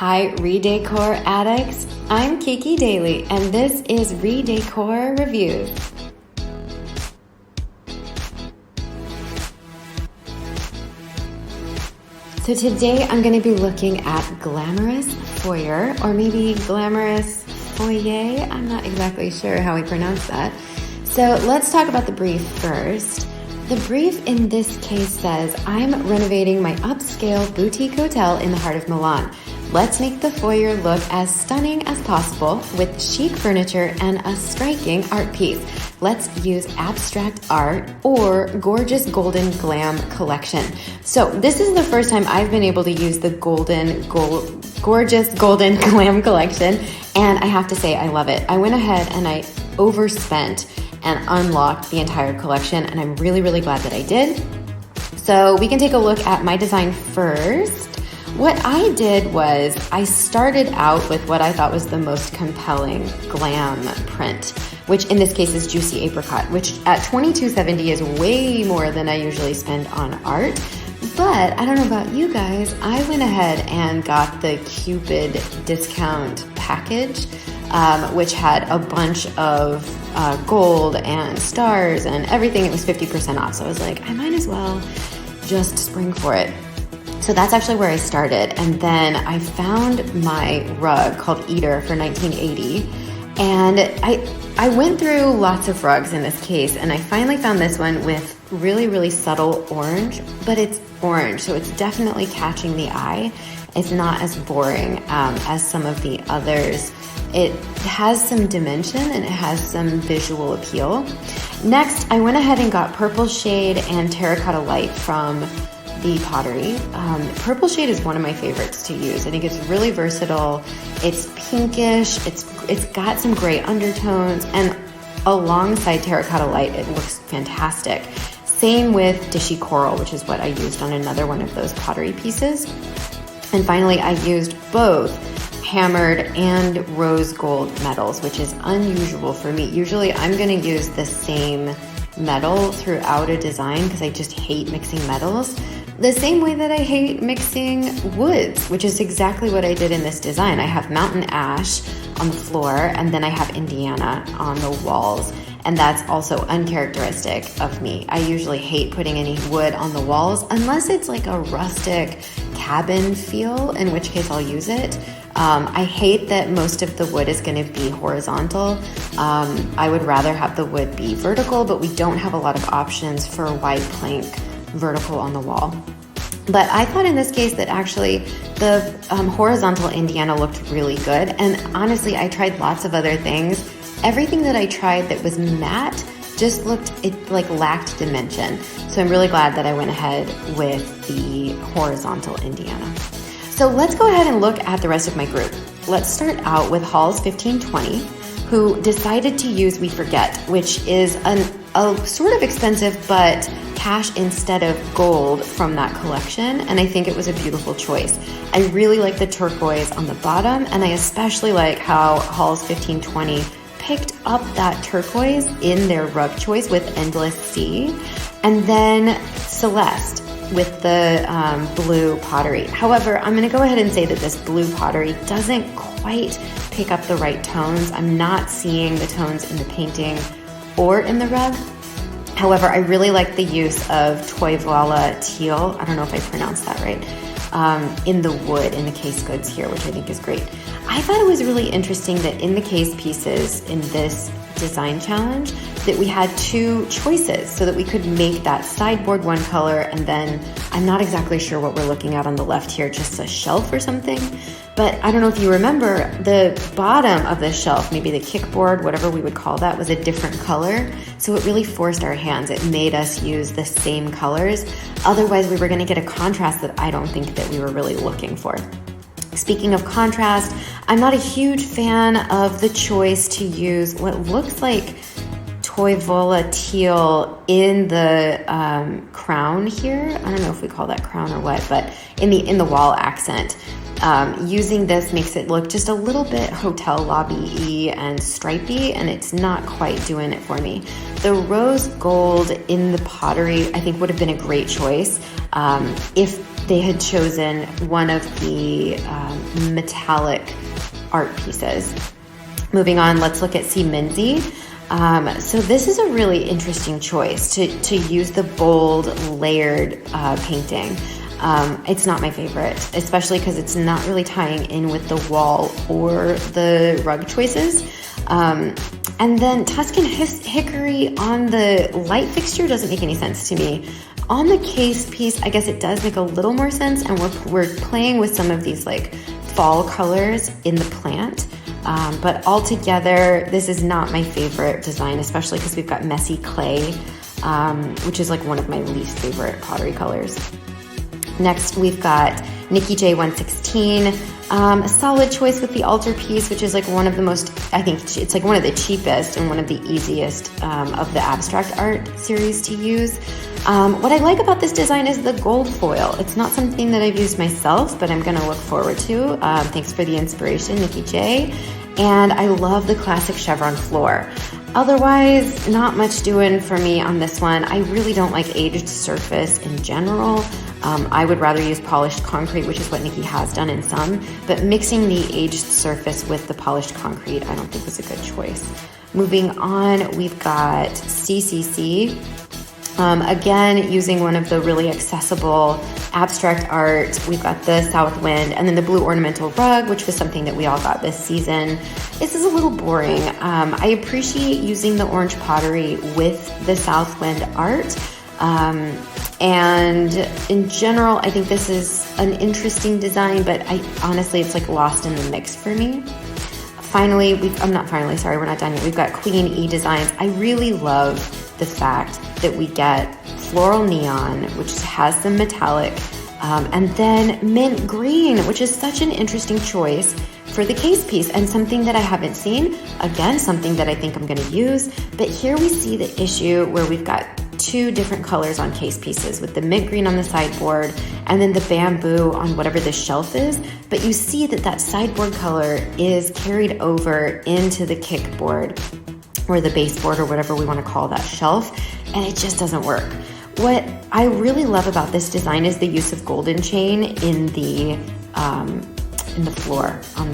Hi, Redecor addicts. I'm Kiki Daly, and this is Redecor Reviews. So today I'm going to be looking at Glamorous Foyer, or maybe Glamorous Foyer. I'm not exactly sure how we pronounce that. So let's talk about the brief first. The brief in this case says, I'm renovating my upscale boutique hotel in the heart of Milan. Let's make the foyer look as stunning as possible with chic furniture and a striking art piece. Let's use abstract art or gorgeous Golden Glam collection. So this is the first time I've been able to use the gorgeous Golden Glam collection, and I have to say I love it. I went ahead and I overspent and unlocked the entire collection, and I'm really, really glad that I did. So we can take a look at my design first. What I did was I started out with what I thought was the most compelling glam print, which in this case is Juicy Apricot, which at $22.70 is way more than I usually spend on art. But I don't know about you guys, I went ahead and got the Cupid discount package, which had a bunch of gold and stars and everything. It was 50% off. So I was like, I might as well just spring for it. So that's actually where I started. And then I found my rug called Eater for $19.80. And I went through lots of rugs in this case, and I finally found this one with really, really subtle orange, but it's orange, so it's definitely catching the eye. It's not as boring as some of the others. It has some dimension and it has some visual appeal. Next, I went ahead and got Purple Shade and Terracotta Light from the Pottery. Purple Shade is one of my favorites to use. I think it's really versatile. It's pinkish. It's got some gray undertones, and alongside Terracotta Light, it looks fantastic. Same with Dishy Coral, which is what I used on another one of those pottery pieces. And finally, I used both hammered and rose gold metals, which is unusual for me. Usually I'm going to use the same metal throughout a design because I just hate mixing metals. The same way that I hate mixing woods, which is exactly what I did in this design. I have mountain ash on the floor, and then I have Indiana on the walls. And that's also uncharacteristic of me. I usually hate putting any wood on the walls unless it's like a rustic cabin feel, in which case I'll use it. I hate that most of the wood is going to be horizontal. I would rather have the wood be vertical, but we don't have a lot of options for white plank vertical on the wall. But I thought in this case that actually the horizontal Indiana looked really good. And honestly, I tried lots of other things. Everything that I tried that was matte just lacked dimension. So I'm really glad that I went ahead with the horizontal Indiana. So let's go ahead and look at the rest of my group. Let's start out with Halls 1520, who decided to use We Forget, which is a sort of expensive but cash instead of gold from that collection, and I think it was a beautiful choice. I really like the turquoise on the bottom, and I especially like how Halls 1520 picked up that turquoise in their rug choice with Endless Sea, and then Celeste with the blue pottery. However, I'm going to go ahead and say that this blue pottery doesn't quite pick up the right tones. I'm not seeing the tones in the painting or in the rug. However, I really like the use of Toy Voila Teal, I don't know if I pronounced that right, in the wood, in the case goods here, which I think is great. I thought it was really interesting that in the case pieces in this design challenge that we had two choices so that we could make that sideboard one color, and then I'm not exactly sure what we're looking at on the left here, just a shelf or something. But I don't know if you remember, the bottom of the shelf, maybe the kickboard, whatever we would call that, was a different color. So it really forced our hands. It made us use the same colors. Otherwise, we were going to get a contrast that I don't think that we were really looking for. Speaking of contrast, I'm not a huge fan of the choice to use what looks like Toy Voila Teal in the crown here. I don't know if we call that crown or what, but in the wall accent. Using this makes it look just a little bit hotel lobby-y and stripey, and it's not quite doing it for me. The rose gold in the pottery, I think, would have been a great choice if they had chosen one of the metallic art pieces. Moving on, let's look at C. Minzy. So this is a really interesting choice to use the bold layered painting. It's not my favorite, especially because it's not really tying in with the wall or the rug choices. And then Tuscan Hickory on the light fixture doesn't make any sense to me. On the case piece, I guess it does make a little more sense, and we're playing with some of these like fall colors in the plant. But altogether, this is not my favorite design, especially because we've got messy clay, which is like one of my least favorite pottery colors. Next, we've got Nikki J 116, a solid choice with the altarpiece, which is like one of the most, I think it's like one of the cheapest and one of the easiest of the abstract art series to use. What I like about this design is the gold foil. It's not something that I've used myself, but I'm gonna look forward to. Thanks for the inspiration, Nikki J. And I love the classic chevron floor. Otherwise, not much doing for me on this one. I really don't like aged surface in general. I would rather use polished concrete, which is what Nikki has done in some, but mixing the aged surface with the polished concrete, I don't think was a good choice. Moving on, we've got CCC. Again, using one of the really accessible abstract art. We've got the South Wind and then the blue ornamental rug, which was something that we all got this season. This is a little boring. I appreciate using the orange pottery with the South Wind art. And in general, I think this is an interesting design, but honestly, it's like lost in the mix for me. Finally, we're not done yet. We've got Queen E Designs. I really love the fact that we get floral neon, which has some metallic, and then mint green, which is such an interesting choice for the case piece and something that I haven't seen. Again, something that I think I'm gonna use, but here we see the issue where we've got two different colors on case pieces with the mint green on the sideboard and then the bamboo on whatever the shelf is. But you see that sideboard color is carried over into the kickboard or the baseboard or whatever we want to call that shelf, and it just doesn't work. What I really love about this design is the use of golden chain in the floor on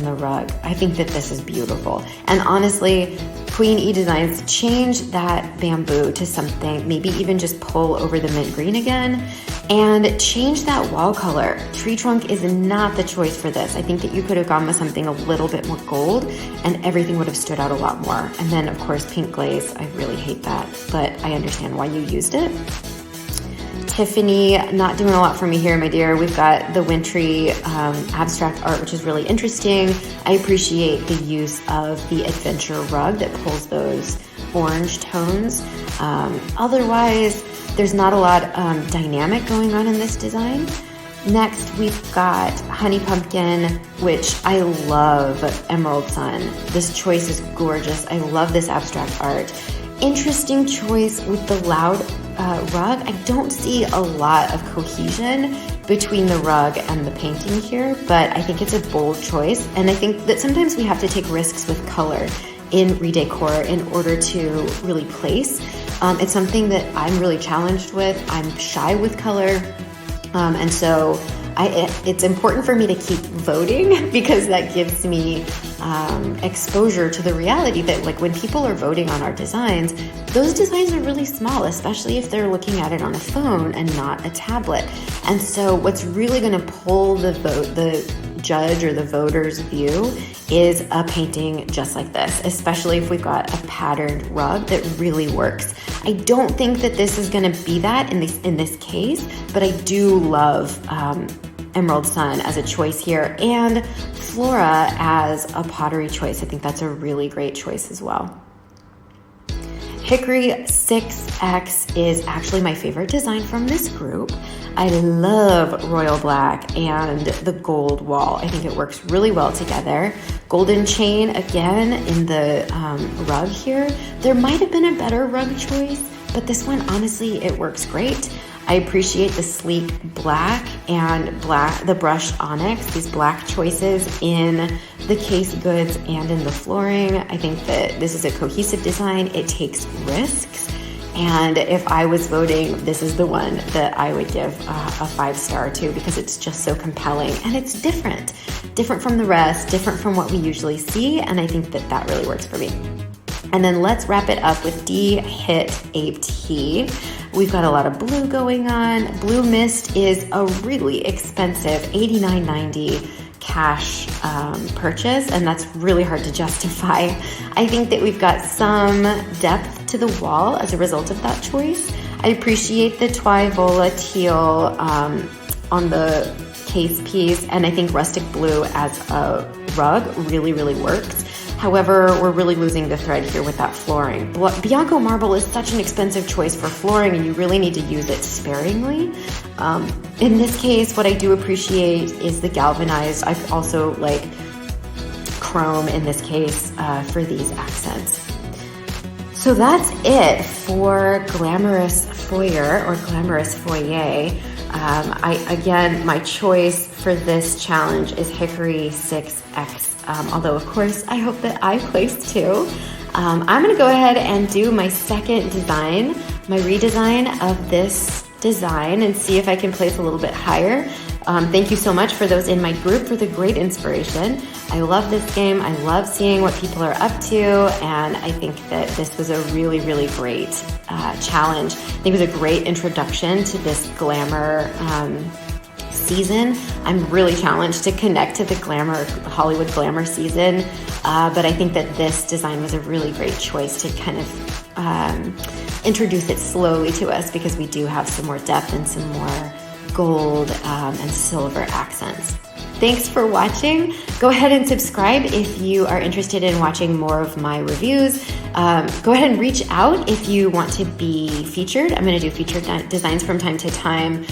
the rug. I think that this is beautiful. And honestly, Queen E Designs changed that bamboo to something, maybe even just pull over the mint green again and change that wall color. Tree trunk is not the choice for this. I think that you could have gone with something a little bit more gold and everything would have stood out a lot more. And then of course, pink glaze, I really hate that, but I understand why you used it. Tiffany, not doing a lot for me here, my dear. We've got the wintry abstract art, which is really interesting. I appreciate the use of the adventure rug that pulls those orange tones. Otherwise, there's not a lot dynamic going on in this design. Next, we've got Honey Pumpkin, which I love, Emerald Sun. This choice is gorgeous. I love this abstract art. Interesting choice with the loud rug. I don't see a lot of cohesion between the rug and the painting here, but I think it's a bold choice. And I think that sometimes we have to take risks with color in Redecor in order to really place. It's something that I'm really challenged with. I'm shy with color. And so it's important for me to keep voting because that gives me exposure to the reality that like when people are voting on our designs, those designs are really small, especially if they're looking at it on a phone and not a tablet. And so what's really going to pull the judge or the voter's view is a painting just like this, especially if we've got a patterned rug that really works. I don't think that this is going to be that in this case, but I do love Emerald Sun as a choice here and Flora as a pottery choice. I think that's a really great choice as well. Hickory 6X is actually my favorite design from this group. I love royal black and the gold wall. I think it works really well together. Golden chain again in the rug here. There might have been a better rug choice, but this one, honestly, it works great. I appreciate the sleek black and the brushed onyx, these black choices in the case goods and in the flooring. I think that this is a cohesive design. It takes risks And if I was voting, this is the one that I would give a 5-star to, because it's just so compelling and it's different from the rest, different from what we usually see. And I think that really works for me. And then let's wrap it up with D-Hit Aped He. We've got a lot of blue going on. Blue Mist is a really expensive $89.90 cash purchase, and that's really hard to justify. I think that we've got some depth to the wall as a result of that choice. I appreciate the Twyvola teal on the case piece, and I think rustic blue as a rug really, really works. However, we're really losing the thread here with that flooring. Bianco marble is such an expensive choice for flooring, and you really need to use it sparingly. In this case, what I do appreciate is the galvanized. I also like chrome in this case for these accents. So that's it for Glamorous Foyer or Glamorous Foyer. Again, my choice for this challenge is Hickory 6X. Although, of course, I hope that I place too. I'm going to go ahead and do my second design, my redesign of this design, and see if I can place a little bit higher. Thank you so much for those in my group for the great inspiration. I love this game. I love seeing what people are up to, and I think that this was a really, really great challenge. I think it was a great introduction to this glamour season. I'm really challenged to connect to the Hollywood glamour season, but I think that this design was a really great choice to kind of introduce it slowly to us, because we do have some more depth and some more gold and silver accents. Thanks for watching. Go ahead and subscribe if you are interested in watching more of my reviews. Go ahead and reach out if you want to be featured. I'm going to do featured designs from time to time.